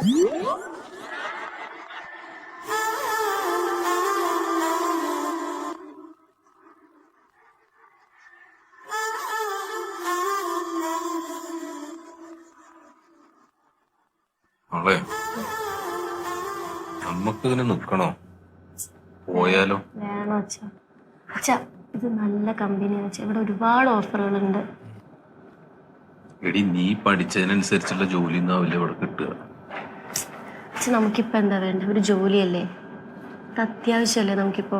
അവളെ നമ്മക്ക് ഇതിന് നിക്കണോ? പോയാലോ? വേണോ അച്ഛാ? അച്ഛാ ഇത് നല്ല കമ്പനിയാണ് അച്ഛാ, ഇവിടെ ഒരുപാട് ഓഫറുകളുണ്ട്. എടി നീ പഠിച്ചതിനനുസരിച്ചുള്ള ജോലി ഒന്നാവില്ല ഇവിടെ കിട്ടുക. അച്ഛാ നമുക്കിപ്പോ എന്താ വേണ്ട? ഒരു ജോലിയല്ലേ, ഇത് അത്യാവശ്യമല്ലേ നമുക്കിപ്പോ.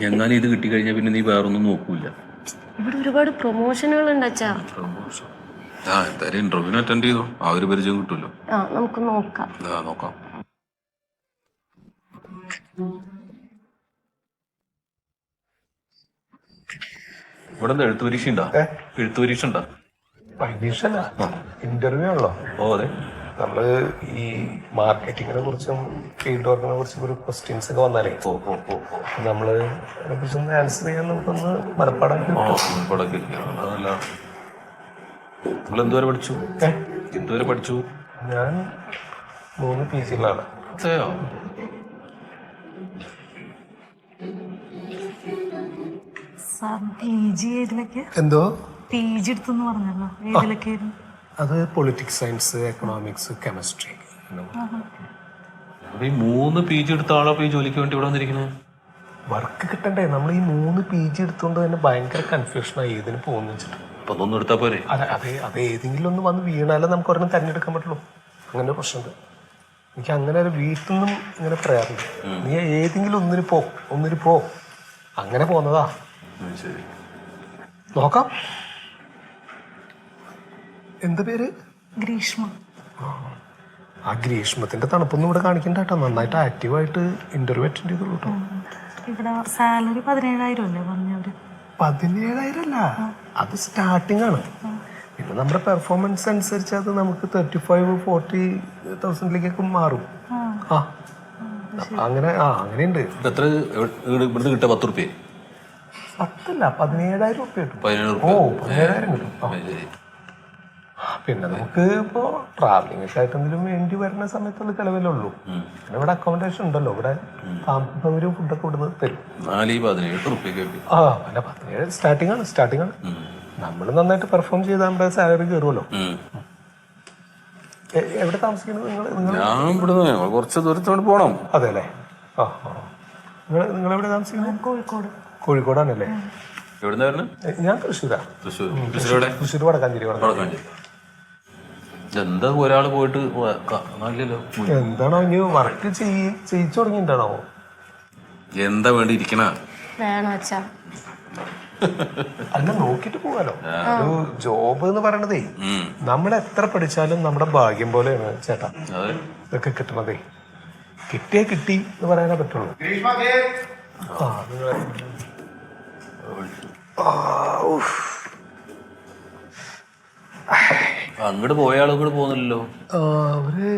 എങ്ങാനും ഇത് കിട്ടിക്കഴിഞ്ഞാൽ പിന്നെ നീ വേറൊന്നും നോക്കൂല. ഇവിടെ ഒരുപാട് പ്രൊമോഷനുകളുണ്ട് അച്ഛാ. പ്രൊമോഷൻ എന്തായാലും ഇന്റർവ്യൂവിന് അറ്റൻഡ് ചെയ്തോ, ആ ഒരു പരിചയം കിട്ടുമല്ലോ. നമുക്ക് നോക്കാം. നോക്കാം. ഇവിടെ എഴുത്തു പരീക്ഷ ഉണ്ടോ? എഴുത്തു പരീക്ഷ ഉണ്ടോ? പരീക്ഷല്ല, ഇന്റർവ്യൂ ആണല്ലോ. ഓ അതെ. നമ്മള് ഈ മാർക്കറ്റിങ്ങിനെ കുറിച്ചും ഫീൽഡ് വർക്കിനെ കുറിച്ചും ഒരു ക്വസ്റ്റ്യൻസ് ഒക്കെ വന്നാലേ നമ്മള് അതിനെക്കുറിച്ചൊന്ന് ആൻസർ ചെയ്യാൻ നമുക്കൊന്ന് മനപ്പാടാക്കി. അതല്ല, നിങ്ങൾ എന്തുവരെ പഠിച്ചു? എന്തുവരെ പഠിച്ചു? ഞാൻ 3 PG-കളാണ്. അതെയോ? എന്തോ PG എടുത്തെന്ന് പറഞ്ഞല്ലോ, ഏതിലൊക്കെയായിരുന്നു? അത് പൊളിറ്റിക്സ് സയൻസ്, എക്കണോമിക്സ്, കെമിസ്ട്രി. ഈ 3 PG എടുത്ത ആളാ ഈ ജോലിക്ക് വേണ്ടി ഇവിടെ വന്നിരിക്കുന്നത്. വർക്ക് കിട്ടണ്ടേ? നമ്മൾ ഈ 3 PG എടുത്തുകൊണ്ട് തന്നെ ഭയങ്കര കൺഫ്യൂഷനായി ഏതിന് പോകുന്ന വെച്ചിട്ട്. അപ്പൊ അതൊന്നും എടുത്താ പോരെ? അത് ഏതെങ്കിലും ഒന്ന് വന്ന് വീണാലേ നമുക്ക് ഒരെണ്ണം തിരഞ്ഞെടുക്കാൻ പറ്റുള്ളൂ. അങ്ങനെ ഒരു പ്രശ്നമുണ്ട്. എനിക്ക് അങ്ങനെ ഒരു വീട്ടിൽ നിന്നും ഇങ്ങനെ പറയാറുണ്ട്, നീ ഏതെങ്കിലും ഒന്നിന് പോ. അങ്ങനെ പോന്നതാ. ശരി, നോക്കാം. എന്ത് പേര്? ഗ്രീഷ്മ. ആ ഗ്രീഷ്മത്തിന്റെ തണുപ്പൊന്നും ഇവിടെ കാണിക്കണ്ട കേട്ടോ. നന്നായിട്ട് ആക്റ്റീവായിട്ട് ഇന്റർവ്യൂ അറ്റൻഡ് ചെയ്തോളൂ കേട്ടോ. ഇവിടെ സാലറി 17,000 അല്ലേ പറഞ്ഞവര്? 17,000 അല്ല, അത് സ്റ്റാർട്ടിംഗ് ആണ്. പിന്നെ നമ്മുടെ പെർഫോമൻസ് അനുസരിച്ച് അത് നമുക്ക് 35,000-40,000 മാറും. അങ്ങനെയുണ്ട്. എത്ര ഇവിടുന്ന് കിട്ടുക? 10 റുപ്യ? 10 17,000 റുപ്യ കിട്ടും. 17,000 കിട്ടും. പിന്നെ നമുക്ക് ഇപ്പോ ട്രാവലിംഗ് ഒക്കെ ആയിട്ട് എന്തെങ്കിലും വേണ്ടി വരുന്ന സമയത്തുള്ള ചിലവല്ലേ ഉള്ളൂ. പിന്നെ ഇവിടെ അക്കോമഡേഷൻ ഉണ്ടല്ലോ, ഇവിടെ താമസിക്കുന്നവരും ഫുഡൊക്കെ ഇവിടുന്ന് തരും. 17 റുപ്യ. അല്ല 17 സ്റ്റാർട്ടിംഗ് ആണ്. നമ്മൾ നന്നായിട്ട് പെർഫോം ചെയ്താൽ നമ്മുടെ സാലറി കയറുമല്ലോ. എവിടെ താമസിക്കുന്നത് നിങ്ങൾ? ഞാൻ ഇവിടുന്ന് കുറച്ച് ദൂരത്തോട്ട് പോണം. അതെ അല്ലേ? നിങ്ങൾ എവിടെ താമസിക്കുന്നത്? കോഴിക്കോട്. കോഴിക്കോടാണല്ലേ? എവിടുന്ന വരുന്നത്? ഞാൻ തൃശ്ശൂരാ. തൃശ്ശൂർ വടക്കാഞ്ചേരി. എന്താ ഒരാള് പോയിട്ട് എന്താണോ ഇനി വർക്ക് ചെയ്യിച്ചു തുടങ്ങിയിട്ടാണോ? എന്താ വേണ്ടി ഇരിക്കണ? വേണോ അച്ഛാ? അല്ല, നോക്കിട്ട് പോകാലോ. ഒരു ജോബ് എന്ന് പറയണതേ നമ്മൾ എത്ര പഠിച്ചാലും നമ്മുടെ ഭാഗ്യം പോലെയാണ് ചേട്ടാ ഇതൊക്കെ കിട്ടണതേ. കിട്ടിയേ കിട്ടി എന്ന് പറയാനേ പറ്റുള്ളൂ. അങ്ങോട്ട് പോയ ആളും കൂടെ പോകുന്നില്ലല്ലോ. അവര്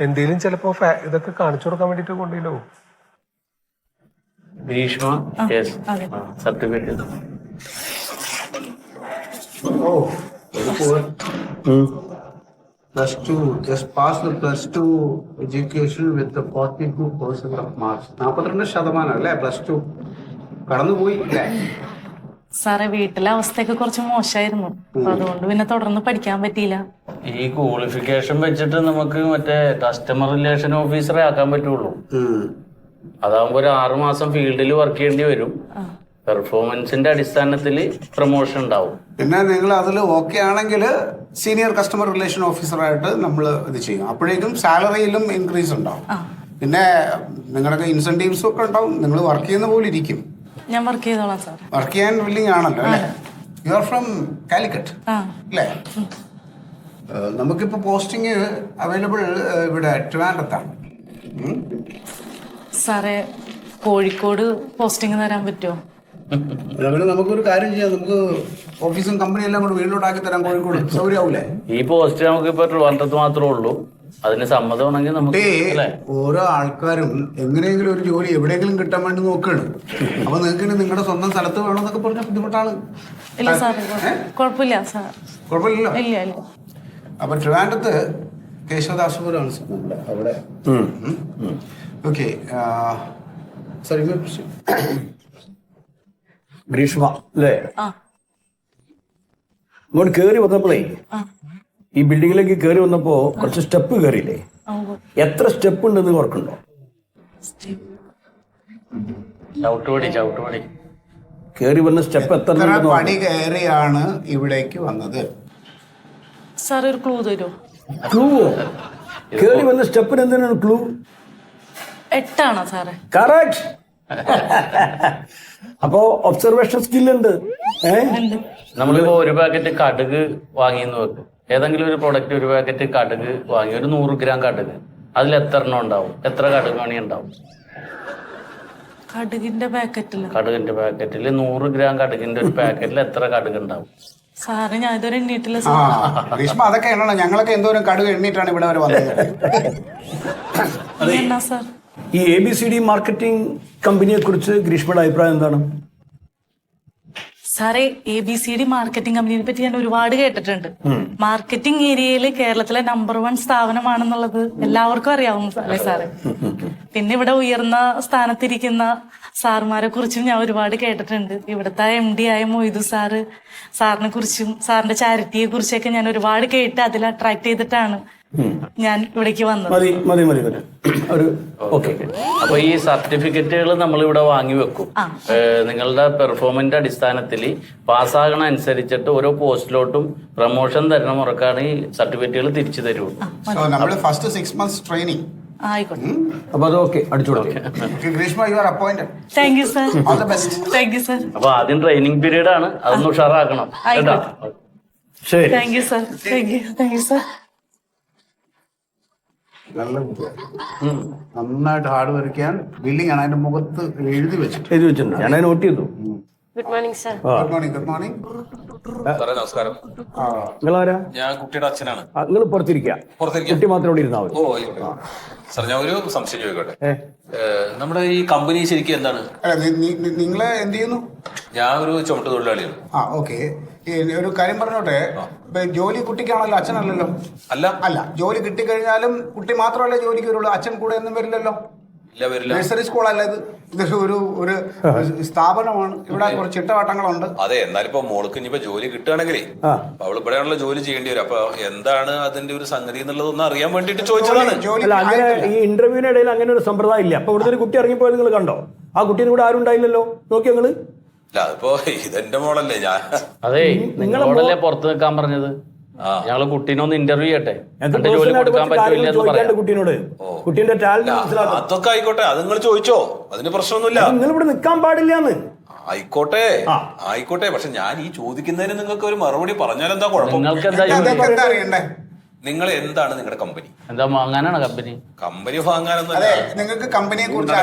എന്തേലും ചിലപ്പോ ഇതൊക്കെ കാണിച്ചു കൊടുക്കാൻ വേണ്ടിട്ട് കൊണ്ടുപോയില്ലോ. Certificate. +2 just passed the +2 education with the 42% of marks. 42% അല്ലേ +2 കടന്നുപോയി അല്ലേ? സാറേ വീട്ടിലെ അവസ്ഥയൊക്കെ കുറച്ച് മോശമായിരുന്നു, അതുകൊണ്ട് പിന്നെ തുടർന്ന് പഠിക്കാൻ പറ്റിയില്ല. ഈ ക്വാളിഫിക്കേഷൻ വെച്ചിട്ട് നമുക്ക് മറ്റേ കസ്റ്റമർ റിലേഷൻ ഓഫീസറെ ആക്കാൻ പറ്റുള്ളൂ. അതാകുമ്പോ ഒരു 6 മാസം ഫീൽഡിൽ വർക്ക് ചെയ്യേണ്ടി വരും. പെർഫോമൻസിന്റെ അടിസ്ഥാനത്തിൽ പ്രൊമോഷൻ ഉണ്ടാവും. പിന്നെ നിങ്ങൾ അതിൽ ഓക്കെ ആണെങ്കിൽ സീനിയർ കസ്റ്റമർ റിലേഷൻ ഓഫീസറായിട്ട് നമ്മൾ ഇത് ചെയ്യും. അപ്പോഴേക്കും സാലറിയിലും ഇൻക്രീസ് ഉണ്ടാവും. പിന്നെ നിങ്ങളുടെ ഇൻസെന്റീവ്സും ഒക്കെ ഉണ്ടാവും. നിങ്ങൾ വർക്ക് ചെയ്യുന്ന പോലെ ഇരിക്കും. ഞാൻ വർക്ക് ചെയ്തോളാം സാർ. വർക്ക് ചെയ്യാൻ വില്ലിങ് ആണല്ലോ അല്ലേ? യു ആർ ഫ്രം കാലിക്കറ്റ് അല്ലേ? നമുക്കിപ്പോൾ പോസ്റ്റിംഗ് അവൈലബിൾ ഇവിടെ ട്രിവാൻഡ്രത്താണ്. സാറേ കോഴിക്കോട് പോസ്റ്റിംഗ് തരാൻ പറ്റുമോ? അതേപോലെ നമുക്കൊരു കാര്യം ചെയ്യാം, നമുക്ക് ഓഫീസും കമ്പനിയും എല്ലാം കൂടെ വീട്ടിലോട്ടാക്കി തരാം. കോഴിക്കോട് സൗകര്യമാവൂലേ? ഈ പോസ്റ്റ് നമുക്ക് ഇപ്പൊ ട്രിവാൻഡ്രത്ത് മാത്രമേ ഉള്ളൂ. അതിന് സമ്മതമാണെങ്കിൽ നമുക്ക് ഓരോ ആൾക്കാരും എങ്ങനെയെങ്കിലും ഒരു ജോലി എവിടെയെങ്കിലും കിട്ടാൻ വേണ്ടി നോക്കുകയാണ്. അപ്പൊ നിങ്ങൾക്ക് നിങ്ങളുടെ സ്വന്തം സ്ഥലത്ത് വേണമെന്നൊക്കെ പറഞ്ഞ ബുദ്ധിമുട്ടാണ്. ഇല്ല സാർ, കുഴപ്പമില്ല സാർ. കുഴപ്പമില്ലല്ലോ. ഇല്ല. അപ്പൊ ട്രിവാൻഡ്രത്ത് കേശവദാസപുരമാണ് സർ നമ്മുടെ അവിടെ. ഓക്കെ സർ, ഗ്രീഷ്മ അല്ലേ? ആ ഇങ്ങോട്ട് കയറി വന്നപ്പോഴേ, ഈ ബിൽഡിങ്ങിലേക്ക് കയറി വന്നപ്പോ കുറച്ച് സ്റ്റെപ്പ് കയറിയില്ലേ? എത്ര സ്റ്റെപ്പ് ഉണ്ടെന്ന് ഓർക്കുന്നുണ്ടോ? ചവിട്ടുപടി കയറി വന്ന സ്റ്റെപ്പ് എത്ര പടി കയറിയാണ് ഇവിടേക്ക് വന്നത്. സാർ ഒരു ക്ലൂ തരുമോ? ക്ലൂവോ? കയറി വന്ന സ്റ്റെപ്പിന് എന്തിനാണ് ക്ലൂ? 8 ആണോ സാറേ? കറക്റ്റ്. അപ്പോ ഒബ്സർവേഷൻ സ്കില്ലുണ്ട്. നമ്മളിപ്പോ ഒരു പാക്കറ്റ് കടുക് വാങ്ങിയെന്ന് വെക്കും. ഏതെങ്കിലും ഒരു പ്രൊഡക്റ്റ്, ഒരു പാക്കറ്റ് കടുക് വാങ്ങി, ഒരു 100 ഗ്രാം കടുക്, അതിൽ എത്ര എണ്ണം ഉണ്ടാവും? എത്ര കടുക് മണി ഉണ്ടാവും? കടുകിന്റെ പാക്കറ്റില് കടുകിന്റെ പാക്കറ്റിൽ 100 ഗ്രാം കടുകിന്റെ ഒരു പാക്കറ്റിൽ എത്ര കടുക് ഉണ്ടാവും? സാറ് ഞാൻ ഇതുവരെ എണ്ണീട്ടില്ല ആ സാർ. ഗ്രീഷ്മ, അതൊക്കെ എണ്ണണം. ഞങ്ങളൊക്കെ എന്തോരം കടുക് എണ്ണീട്ടാണ് ഇവിടെ വരെ വന്നത്. എന്നാ സാർ? ഈ ABCD മാർക്കറ്റിംഗ് കമ്പനിയെ കുറിച്ച് ഗ്രീഷ്മയുടെ അഭിപ്രായം എന്താണ്? സാറേ, ABCD മാർക്കറ്റിംഗ് കമ്പനിയെ പറ്റി ഞാൻ ഒരുപാട് കേട്ടിട്ടുണ്ട്. മാർക്കറ്റിംഗ് ഏരിയയിൽ കേരളത്തിലെ നമ്പർ 1 സ്ഥാപനമാണെന്നുള്ളത് എല്ലാവർക്കും അറിയാവുന്ന സാറേ. പിന്നെ ഇവിടെ ഉയർന്ന സ്ഥാനത്തിരിക്കുന്ന സാറുമാരെ കുറിച്ചും ഞാൻ ഒരുപാട് കേട്ടിട്ടുണ്ട്. ഇവിടുത്തെ MD ആയ മൊയ്തു സാറിനെ കുറിച്ചും സാറിന്റെ ചാരിറ്റിയെ കുറിച്ചൊക്കെ ഞാൻ ഒരുപാട് കേട്ട് അതിൽ അട്രാക്ട് ചെയ്തിട്ടാണ് ഞാൻ ഇവിടേക്ക് വന്നത്. മതി മതി മതി മതി ഒരു ഓക്കെ. അപ്പൊ ഈ സർട്ടിഫിക്കറ്റുകൾ നമ്മൾ ഇവിടെ വാങ്ങി വെക്കും. നിങ്ങളുടെ പെർഫോമൻസിന്റെ അടിസ്ഥാനത്തിൽ പാസ്സാകണ അനുസരിച്ചിട്ട് ഓരോ പോസ്റ്റിലോട്ടും പ്രൊമോഷൻ തരണം ഉറക്കാണ് ഈ സർട്ടിഫിക്കറ്റുകൾ തിരിച്ചു തരുള്ളൂ. നമ്മൾ ഫസ്റ്റ് 6 months ട്രെയിനിങ്. ആയിക്കോട്ടെ. അപ്പൊ അത് ഓക്കെ, അടിച്ചോളൂ. Grishma, you are appointed. Thank you sir. All the best. Thank you sir. അപ്പൊ ആദ്യം ട്രെയിനിങ് പീരീഡ് ആണ്, അതൊന്ന് ഉഷാറാക്കണം കേട്ടോ. ശരി, thank you sir. Thank you sir. നന്നായിട്ട് ഹാർഡ് വർക്ക് ചെയ്യാൻ. ബില്ലിംഗ് ആണ് അതിന്റെ മുഖത്ത് എഴുതി വെച്ചിട്ട്. എഴുതി വെച്ചിട്ടുണ്ട്, ഞാൻ നോട്ട് ചെയ്തു. Good morning sir. Good morning. Good morning. സാറേ നമസ്കാരം. നിങ്ങളാരാ? ഞാൻ കുട്ടിയുടെ അച്ഛനാണ്. നിങ്ങൾ പുറത്തിരിക്കുക, കുട്ടി മാത്രം ഇവിടെ ഇരുന്നാൽ മതി. ഓ ആയിക്കോട്ടെ. സാർ ഞാൻ ഒരു സംശയം ചോദിക്കട്ടെ. നമ്മുടെ ഈ കമ്പനി ശരിക്കും എന്താണ്? നിങ്ങള് എന്ത് ചെയ്യുന്നു? ഞാൻ ഒരു ചുമട്ട് തൊഴിലാളിയാണ്. ആ ഓക്കെ. ഒരു കാര്യം പറഞ്ഞോട്ടെ, ജോലി കുട്ടിക്കാണല്ലോ, അച്ഛനല്ലല്ലോ. അല്ല, ജോലി കിട്ടിക്കഴിഞ്ഞാലും കുട്ടി മാത്രമല്ല ജോലിക്ക് വരുള്ളൂ, അച്ഛൻ കൂടെ ഒന്നും വരില്ലല്ലോ. നഴ്സറി സ്കൂളല്ല ഇത്. ഇതൊരു ഒരു സ്ഥാപനമാണ്. ഇവിടെ കുറച്ച് ചിട്ടവട്ടങ്ങളുണ്ട്. അതെ, എന്നാലും ഇപ്പൊ മോൾക്ക് ഇനിയിപ്പോ ജോലി കിട്ടുകയാണെങ്കിലേ അവൾ ഇവിടെയാണല്ലോ ജോലി ചെയ്യേണ്ടി വരും. അപ്പൊ എന്താണ് അതിന്റെ ഒരു സംഗതി എന്നുള്ളതൊന്നും അറിയാൻ വേണ്ടിട്ട് ചോദിച്ചതാണ്. അല്ല, അങ്ങനെ ഈ ഇന്റർവ്യൂവിനിടയിൽ അങ്ങനെ ഒരു സമ്പ്രദായം ഇല്ല. അപ്പൊ ഇവിടുത്തെ ഒരു കുട്ടി ഇറങ്ങിപ്പോയത് നിങ്ങൾ കണ്ടോ? ആ കുട്ടീനെ കൂടെ ആരും ഉണ്ടായില്ലല്ലോ, നോക്കിയോ നിങ്ങള്? അല്ല, അതിപ്പോ ഇതെന്റെ മോളല്ലേ. ഞാൻ അതെ, നിങ്ങളോടല്ലേ പുറത്ത് നിൽക്കാൻ പറഞ്ഞത്. ഞങ്ങള് കുട്ടീനെ ഒന്ന് ഇന്റർവ്യൂ ചെയ്യട്ടെ, ജോലി കൊടുക്കാൻ പറ്റില്ല എന്ന് പറയാം. കുട്ടീനോട് കുട്ടീന്റെ ടാലന്റ് അതൊക്കെ ആയിക്കോട്ടെ, അത് നിങ്ങൾ ചോദിച്ചോ, അതിന് പ്രശ്നമൊന്നുമില്ല. നിങ്ങൾ ഇവിടെ നിൽക്കാൻ പാടില്ലാന്ന്. ആയിക്കോട്ടെ ആയിക്കോട്ടെ, പക്ഷെ ഞാൻ ഈ ചോദിക്കുന്നതിന് നിങ്ങൾക്ക് ഒരു മറുപടി പറഞ്ഞാൽ എന്താ കുഴപ്പം? നിങ്ങൾക്ക് എന്താ അറിയണ്ടേ? നിങ്ങൾ എന്താണ് നിങ്ങളുടെ കമ്പനി? എന്താ വാങ്ങാനാണ് കമ്പനി? കമ്പനി വാങ്ങാനൊന്നും. അതെ, നിങ്ങൾക്ക് കമ്പനിയെ കുറിച്ച്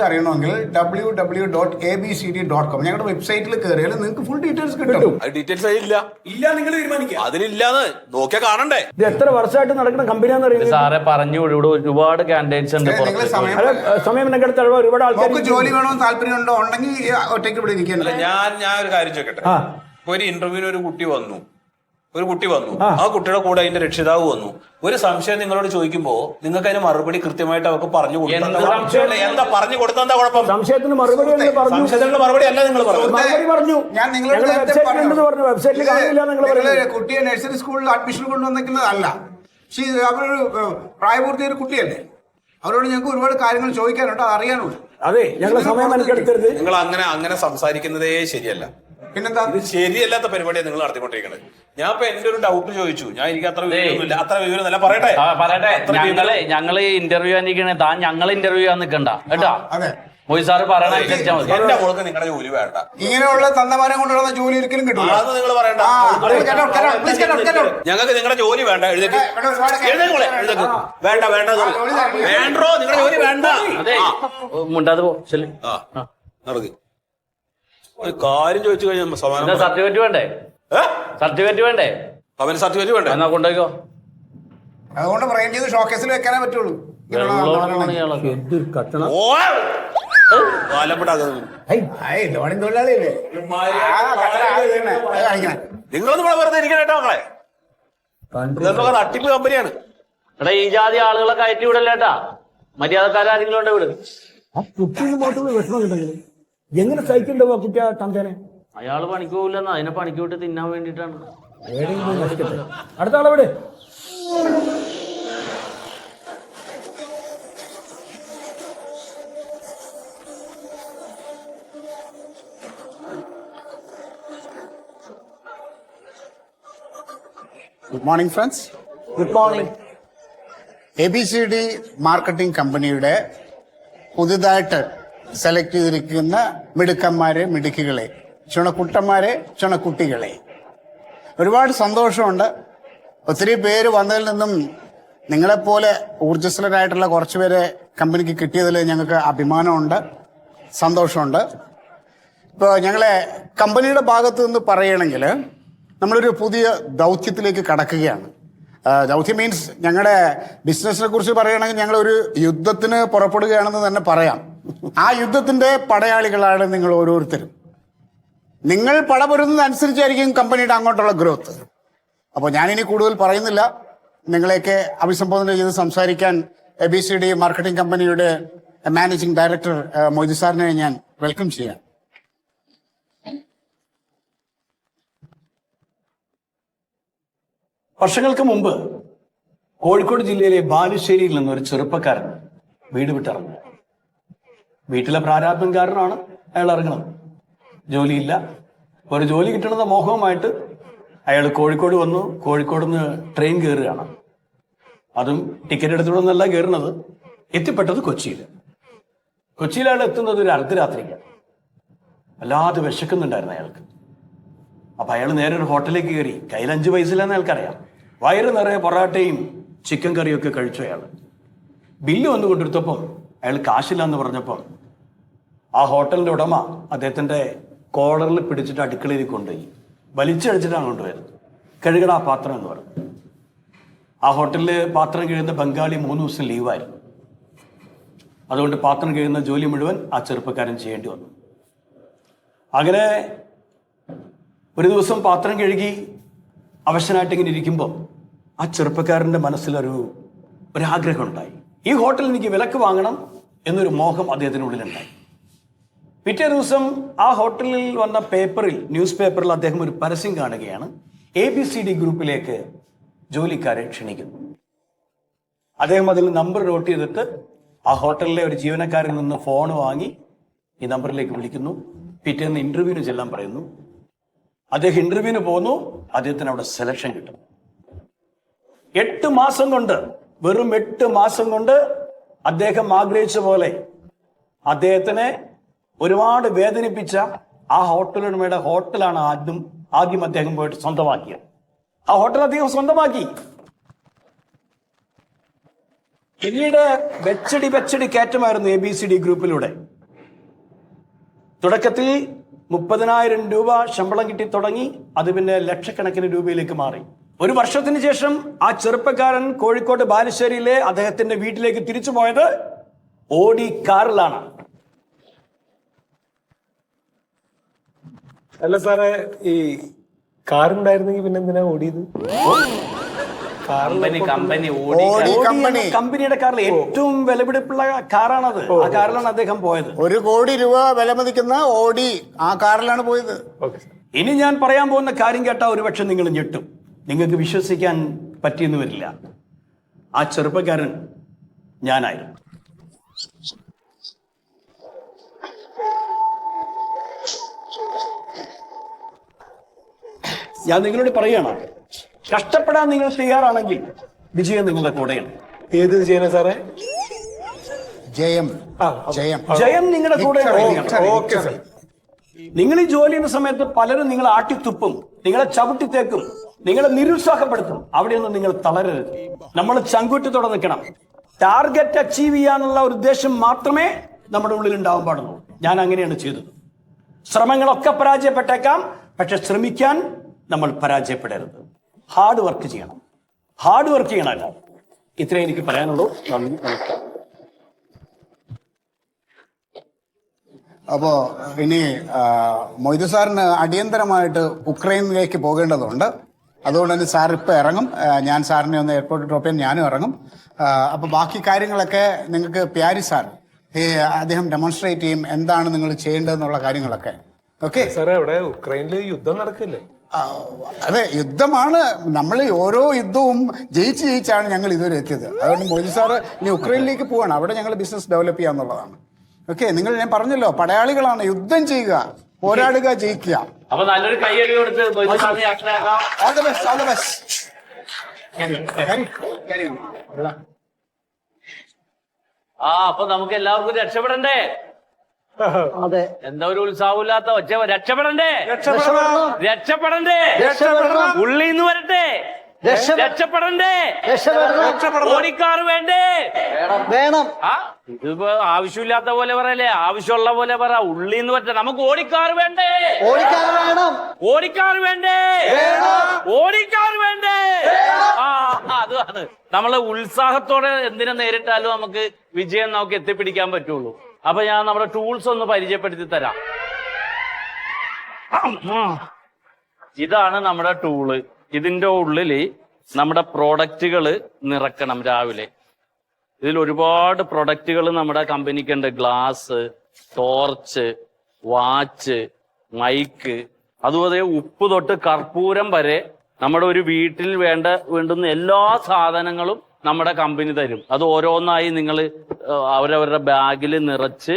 അറിയണമെങ്കിൽ www.abcd.com ഞങ്ങളുടെ വെബ്സൈറ്റിൽ കയറിയാൽ നിങ്ങൾക്ക് ഫുൾ ഡീറ്റെയിൽസ് കിട്ടും. ഡീറ്റെയിൽസ് ഇല്ല, നിങ്ങൾ തീരുമാനിക്കുക. അതിലില്ലാന്ന് നോക്കിയാ കാണണ്ടേ? ഇത് എത്ര വർഷമായിട്ട് നടക്കുന്ന കമ്പനിയാന്ന് അറിയുന്നത്? സാറെ പറഞ്ഞു, ഇവിടെ ഒരുപാട് കാൻഡിഡേറ്റ്സ് ഉണ്ട്. സമയം ഒരുപാട് ആൾക്കാർ ജോലി വേണമെന്ന് താല്പര്യമുണ്ടോ ഉണ്ടെങ്കിൽ ഒറ്റയ്ക്ക് ഇവിടെ ഇരിക്കണ്ട. ഞാൻ ഒരു കാര്യം ചോദിക്കട്ടെ. ഒരു ഇന്റർവ്യൂവിന് ഒരു കുട്ടി വന്നു, ആ കുട്ടിയുടെ കൂടെ അതിന്റെ രക്ഷിതാവ് വന്നു. ഒരു സംശയം നിങ്ങളോട് ചോദിക്കുമ്പോ നിങ്ങൾക്ക് അതിന് മറുപടി കൃത്യമായിട്ട് അവർക്ക് പറഞ്ഞു കൊടുത്താ പറഞ്ഞു കൊടുത്താ എന്താ കുഴപ്പം? സംശയത്തിന് മറുപടി മറുപടി അല്ല നിങ്ങൾ പറഞ്ഞു. ഞാൻ നിങ്ങളോട് വെബ്സൈറ്റിൽ കുട്ടിയെ നഴ്സറി സ്കൂളിൽ അഡ്മിഷൻ കൊണ്ടുവന്നിരിക്കുന്നതല്ല. അവരൊരു പ്രായപൂർത്തിയ ഒരു കുട്ടിയല്ലേ. അവരോട് ഞങ്ങൾക്ക് ഒരുപാട് കാര്യങ്ങൾ ചോദിക്കാനുണ്ട്, അത് അറിയാനുണ്ട്. അതെ, ഞങ്ങൾ സമയം മെനക്കെടുത്തരുത്. നിങ്ങൾ അങ്ങനെ സംസാരിക്കുന്നതേ ശരിയല്ല. പിന്നെന്താ? ഇത് ശരിയല്ലാത്ത പരിപാടിയാണ് നിങ്ങൾ നടത്തിക്കൊണ്ടിരിക്കുന്നത്. ഞാൻ ഇപ്പൊ എന്റെ ഒരു ഡൗട്ട് ചോദിച്ചു. ഞാൻ എനിക്ക് അത്ര വിവരം നല്ല പറയട്ടെ. ഞങ്ങള് ഇന്റർവ്യൂ ആയിരിക്കണേ, താൻ ഞങ്ങളെ ഇന്റർവ്യൂ ചെയ്യാൻ നിൽക്കണ്ട കേട്ടോ. മൊയ്തു സാറ് പറയണ അനുസരിച്ചാൽ മതി. എന്റെ മോൾക്ക് നിങ്ങളുടെ ജോലി വേണ്ട. ഇങ്ങനെയുള്ള തന്നമാനം കൊണ്ടുള്ള ജോലി ഒരിക്കലും കിട്ടില്ല. അത് നിങ്ങൾ പറയണ്ട. ഞങ്ങൾക്ക് നിങ്ങളുടെ ജോലി വേണ്ട. എഴുതേക്ക് വേണ്ട വേണ്ടോ, നിങ്ങളുടെ ജോലി വേണ്ട. അതെ, മുണ്ടാതെ പോ. ശരി, നടക്ക്. ഒരു കാര്യം ചോദിച്ചു കഴിഞ്ഞാൽ സമാനം. സർട്ടിഫിക്കറ്റ് വേണ്ടേ? സർട്ടിഫിക്കറ്റ് വേണ്ടേ? അവന് സർട്ടിഫിക്കറ്റ് വേണ്ടേ? എന്നാ കൊണ്ടുപോയിക്കോ. അതുകൊണ്ട് ഫ്രെയിം ചെയ്ത് ഷോക്കേസിൽ വെക്കാനേ പറ്റുള്ളൂ. നിങ്ങളൊന്നും ഇവിടെ വെറുതെ ഇരിക്കണേട്ടോ മക്കളെ. ഇതൊക്കെ തട്ടിപ്പ് കമ്പനിയാണ്. എടാ ഈ ജാതി ആളുകളെ കയറ്റി വിടല്ലേട്ടാ, മര്യാദക്കാരെങ്കിലും ഉണ്ട് വിടും. ആ കുട്ടിയുടെ മോട്ടുള്ള വിഷമം ഉണ്ടെങ്കിൽ എങ്ങനെ സഹിക്കണ്ടോ ആ കുട്ടി ആ തന്തേനെ? അയാള് പണിക്ക് പോകില്ലെന്ന്, അതിനെ പണിക്ക് വിട്ട് തിന്നാൻ വേണ്ടിയിട്ടാണ്. അടുത്ത ആളെവിടെ? Good morning friends. Good morning. ABCD marketing കമ്പനിയുടെ പുതുതായിട്ട് സെലക്ട് ചെയ്തിരിക്കുന്ന മിടുക്കന്മാരെ, മിടുക്കികളെ, ചുണക്കുട്ടന്മാരെ, ചുണക്കുട്ടികളെ, ഒരുപാട് സന്തോഷമുണ്ട്. ഒത്തിരി പേര് വന്നതിൽ നിന്നും നിങ്ങളെപ്പോലെ ഊർജ്ജസ്വലരായിട്ടുള്ള കുറച്ച് പേരെ കമ്പനിക്ക് കിട്ടിയതിൽ ഞങ്ങൾക്ക് അഭിമാനമുണ്ട്, സന്തോഷമുണ്ട്. ഇപ്പോൾ ഞങ്ങളെ കമ്പനിയുടെ ഭാഗത്ത് നിന്ന് പറയുകയാണെങ്കിൽ നമ്മളൊരു പുതിയ ദൗത്യത്തിലേക്ക് കടക്കുകയാണ്. ദൗത്യം മീൻസ് ഞങ്ങളുടെ ബിസിനസിനെ കുറിച്ച് പറയുകയാണെങ്കിൽ ഞങ്ങളൊരു യുദ്ധത്തിന് പുറപ്പെടുകയാണെന്ന് തന്നെ പറയാം. ആ യുദ്ധത്തിന്റെ പടയാളികളാണ് നിങ്ങൾ ഓരോരുത്തരും. നിങ്ങൾ പടപൊരുന്നതനുസരിച്ചായിരിക്കും കമ്പനിയുടെ അങ്ങോട്ടുള്ള ഗ്രോത്ത്. അപ്പോൾ ഞാനിനി കൂടുതൽ പറയുന്നില്ല. നിങ്ങളെയൊക്കെ അഭിസംബോധന ചെയ്ത് സംസാരിക്കാൻ ABCD മാർക്കറ്റിംഗ് കമ്പനിയുടെ മാനേജിംഗ് ഡയറക്ടർ മൊയ്തു സാറിനെ ഞാൻ വെൽക്കം ചെയ്യാം. വർഷങ്ങൾക്ക് മുമ്പ് കോഴിക്കോട് ജില്ലയിലെ ബാലുശ്ശേരിയിൽ നിന്നൊരു ചെറുപ്പക്കാരൻ വീട് വിട്ടിറങ്ങി. വീട്ടിലെ പ്രാരാബ്ദം കാരണമാണ് അയാൾ ഇറങ്ങുന്നത്. ജോലിയില്ല. ഒരു ജോലി കിട്ടണമെന്ന മോഹവുമായിട്ട് അയാൾ കോഴിക്കോട് വന്നു. കോഴിക്കോട് നിന്ന് ട്രെയിൻ കയറുകയാണ്. അതും ടിക്കറ്റ് എടുത്തുകൊണ്ടല്ല കയറുന്നത്. എത്തിപ്പെട്ടത് കൊച്ചിയിൽ. കൊച്ചിയിൽ അയാൾ എത്തുന്നത് ഒരു അർദ്ധരാത്രിക്കാണ്. വല്ലാതെ വിശക്കുന്നുണ്ടായിരുന്നു അയാൾക്ക്. അപ്പൊ അയാൾ നേരെ ഒരു ഹോട്ടലിലേക്ക് കയറി. കയ്യിൽ 5 പൈസയില്ലെന്ന് അയാൾക്കറിയാം. വയറ് നിറയെ പൊറാട്ടയും ചിക്കൻ കറിയൊക്കെ കഴിച്ചു അയാൾ. ബില്ല് വന്നു കൊണ്ടിരുത്തപ്പം അയാൾ കാശില്ലാന്ന് പറഞ്ഞപ്പം ആ ഹോട്ടലിന്റെ ഉടമ അദ്ദേഹത്തിന്റെ കോളറിൽ പിടിച്ചിട്ട് അടുക്കളയിൽ കൊണ്ടുപോയി വലിച്ചടിച്ചിട്ടാണ് കൊണ്ടുവരുന്നത്. കഴുകട ആ പാത്രം എന്ന് പറഞ്ഞു. ആ ഹോട്ടലിൽ പാത്രം കഴിയുന്ന ബംഗാളി 3 ദിവസം ലീവായിരുന്നു. അതുകൊണ്ട് പാത്രം കഴിയുന്ന ജോലി മുഴുവൻ ആ ചെറുപ്പക്കാരൻ ചെയ്യേണ്ടി വന്നു. അങ്ങനെ ഒരു ദിവസം പാത്രം കഴുകി അവശനായിട്ട് ഇങ്ങനെ ഇരിക്കുമ്പോൾ ആ ചെറുപ്പക്കാരൻ്റെ മനസ്സിലൊരാഗ്രഹം ഉണ്ടായി. ഈ ഹോട്ടലിൽ എനിക്ക് വിലക്ക് വാങ്ങണം എന്നൊരു മോഹം അദ്ദേഹത്തിനുള്ളിലുണ്ടായി. പിറ്റേ ദിവസം ആ ഹോട്ടലിൽ വന്ന ന്യൂസ് പേപ്പറിൽ അദ്ദേഹം ഒരു പരസ്യം കാണുകയാണ്. ABCD ഗ്രൂപ്പിലേക്ക് ജോലിക്കാരെ ക്ഷണിക്കുന്നു. അദ്ദേഹം അതിൽ നമ്പർ നോട്ട് ചെയ്തിട്ട് ആ ഹോട്ടലിലെ ഒരു ജീവനക്കാരിൽ നിന്ന് ഫോൺ വാങ്ങി ഈ നമ്പറിലേക്ക് വിളിക്കുന്നു. പിറ്റേന്ന് ഇന്റർവ്യൂവിന് ചെല്ലാൻ പറയുന്നു. അദ്ദേഹം ഇന്റർവ്യൂവിന് പോകുന്നു. അദ്ദേഹത്തിന് അവിടെ സെലക്ഷൻ കിട്ടും. 8 മാസം കൊണ്ട്, വെറും 8 മാസം കൊണ്ട് അദ്ദേഹം ആഗ്രഹിച്ച പോലെ അദ്ദേഹത്തിനെ ഒരുപാട് വേദനിപ്പിച്ച ആ ഹോട്ടലുടമയുടെ ഹോട്ടലാണ് ആദ്യം അദ്ദേഹം പോയിട്ട് സ്വന്തമാക്കിയത്. ആ ഹോട്ടൽ അദ്ദേഹം സ്വന്തമാക്കി. പിന്നീട് വെച്ചടി കയറ്റമായിരുന്നു ABCD ഗ്രൂപ്പിലൂടെ. തുടക്കത്തിൽ 30,000 രൂപ ശമ്പളം കിട്ടി തുടങ്ങി. അത് പിന്നെ ലക്ഷക്കണക്കിന് രൂപയിലേക്ക് മാറി. ഒരു വർഷത്തിന് ശേഷം ആ ചെറുപ്പക്കാരൻ കോഴിക്കോട് ബാലുശ്ശേരിയിലെ അദ്ദേഹത്തിന്റെ വീട്ടിലേക്ക് തിരിച്ചു പോയത് ഓടി കാറിലാണ്. അല്ല സാറേ, ഈ കാറുണ്ടായിരുന്നെങ്കിൽ പിന്നെ എന്തിനാ ഓടിയത്? കമ്പനിയുടെ കാറിൽ ഏറ്റവും വിലപിടിപ്പുള്ള കാറാണത്. ആ കാറിലാണ് അദ്ദേഹം പോയത്. 1 കോടി രൂപ വില മതിക്കുന്ന ഓടി ആ കാറിലാണ് പോയത്. ഇനി ഞാൻ പറയാൻ പോകുന്ന കാര്യം കേട്ടാൽ ഒരുപക്ഷെ നിങ്ങൾ ഞെട്ടും. നിങ്ങൾക്ക് വിശ്വസിക്കാൻ പറ്റിയെന്ന് വരില്ല. ആ ചെറുപ്പക്കാരൻ ഞാനായിരുന്നു. ഞാൻ നിങ്ങളോട് പറയുകയാണ്, കഷ്ടപ്പെടാൻ നിങ്ങൾ തയ്യാറാണെങ്കിൽ വിജയം നിങ്ങളുടെ കൂടെയാണ്. ഏത് വിജയനാ സാറേ? ജയം നിങ്ങളുടെ കൂടെ. നിങ്ങൾ ഈ ജോലി ചെയ്യുന്ന സമയത്ത് പലരും നിങ്ങളെ ആട്ടിത്തുപ്പും, നിങ്ങളെ ചവിട്ടിത്തേക്കും, നിങ്ങളെ നിരുത്സാഹപ്പെടുത്തും. അവിടെയൊന്നും നിങ്ങൾ തളരരുത്. നമ്മൾ ചങ്കൂറ്റത്തോടെ നിൽക്കണം. ടാർഗറ്റ് അച്ചീവ് ചെയ്യാനുള്ള ഒരു ഉദ്ദേശം മാത്രമേ നമ്മുടെ ഉള്ളിൽ ഉണ്ടാവാൻ പാടുള്ളൂ. ഞാൻ അങ്ങനെയാണ് ചെയ്തത്. ശ്രമങ്ങളൊക്കെ പരാജയപ്പെട്ടേക്കാം, പക്ഷെ ശ്രമിക്കാൻ നമ്മൾ പരാജയപ്പെടരുത്. ഹാർഡ് വർക്ക് ചെയ്യണം. ഇത്രേ എനിക്ക് പറയാനുള്ളൂ. നന്ദി, നമസ്കാരം. അപ്പോൾ ഇനി മൊയ്തു സാറിന് അടിയന്തരമായിട്ട് ഉക്രൈനിലേക്ക് പോകേണ്ടതുണ്ട്. അതുകൊണ്ട് തന്നെ സാർ ഇപ്പോൾ ഇറങ്ങും. ഞാൻ സാറിനെ ഒന്ന് എയർപോർട്ടിൽ ഡ്രോപ്പ് ചെയ്യാൻ ഞാനും ഇറങ്ങും. അപ്പോൾ ബാക്കി കാര്യങ്ങളൊക്കെ നിങ്ങൾക്ക് പ്യാരി സാർ അദ്ദേഹം ഡെമോൺസ്ട്രേറ്റ് ചെയ്യും എന്താണ് നിങ്ങൾ ചെയ്യേണ്ടതെന്നുള്ള കാര്യങ്ങളൊക്കെ. ഓക്കെ സാറേ, അവിടെ ഉക്രൈനിൽ യുദ്ധം നടക്കില്ലേ? അതെ, യുദ്ധമാണ്. നമ്മൾ ഓരോ യുദ്ധവും ജയിച്ചാണ് ഞങ്ങൾ ഇതുവരെ എത്തിയത്. അതുകൊണ്ട് മോദി സാറ് ഇനി ഉക്രൈനിലേക്ക് പോവാണ്. അവിടെ ഞങ്ങൾ ബിസിനസ് ഡെവലപ്പ് ചെയ്യാന്നുള്ളതാണ്. ഓക്കെ, നിങ്ങൾ ഞാൻ പറഞ്ഞല്ലോ, പടയാളികളാണ്. യുദ്ധം ചെയ്യുക, പോരാടുക, ജയിക്കുക. അപ്പൊ നല്ലൊരു കൈയടി കൊടുത്ത് all the best, all the best. അപ്പൊ നമുക്ക് എല്ലാവർക്കും രക്ഷപ്പെടണ്ടേ? അതെ. എന്താ ഒരു ഉത്സാഹമില്ലാത്ത ഒച്ച? രക്ഷപ്പെടണ്ടേ? രക്ഷപ്പെടണ്ടേ? ഉള്ളിന്ന് വരട്ടെ. രക്ഷപ്പെടണ്ടേ? ഓടിക്കാർ വേണ്ടേ? വേണം. ഇതിപ്പോ ആവശ്യമില്ലാത്ത പോലെ പറയല്ലേ, ആവശ്യമുള്ള പോലെ പറ. ഉള്ളിന്ന് വരട്ടെ. നമുക്ക് ഓടിക്കാർ വേണ്ടേ? ഓടിക്കാൻ വേണം. ഓടിക്കാർ വേണ്ടേ? ഓടിക്കാർ വേണ്ടേ? അതാണ് നമ്മള് ഉത്സാഹത്തോടെ എന്തിനെ നേരിട്ടാലും നമുക്ക് വിജയം നമുക്ക് എത്തിപ്പിടിക്കാൻ പറ്റുള്ളൂ. അപ്പൊ ഞാൻ നമ്മുടെ ടൂൾസ് ഒന്ന് പരിചയപ്പെടുത്തി തരാം. ഇതാണ് നമ്മുടെ ടൂള്. ഇതിന്റെ ഉള്ളില് നമ്മുടെ പ്രോഡക്റ്റുകൾ നിറക്കണം രാവിലെ. ഇതിൽ ഒരുപാട് പ്രൊഡക്റ്റുകൾ നമ്മുടെ കമ്പനിക്കുണ്ട്. ഗ്ലാസ്, ടോർച്ച്, വാച്ച്, മൈക്ക്, അതുപോലെ ഉപ്പ് തൊട്ട് കർപ്പൂരം വരെ നമ്മുടെ ഒരു വീട്ടിൽ വേണ്ടുന്ന എല്ലാ സാധനങ്ങളും നമ്മുടെ കമ്പനി തരും. അത് ഓരോന്നായി നിങ്ങൾ അവരവരുടെ ബാഗിൽ നിറച്ച്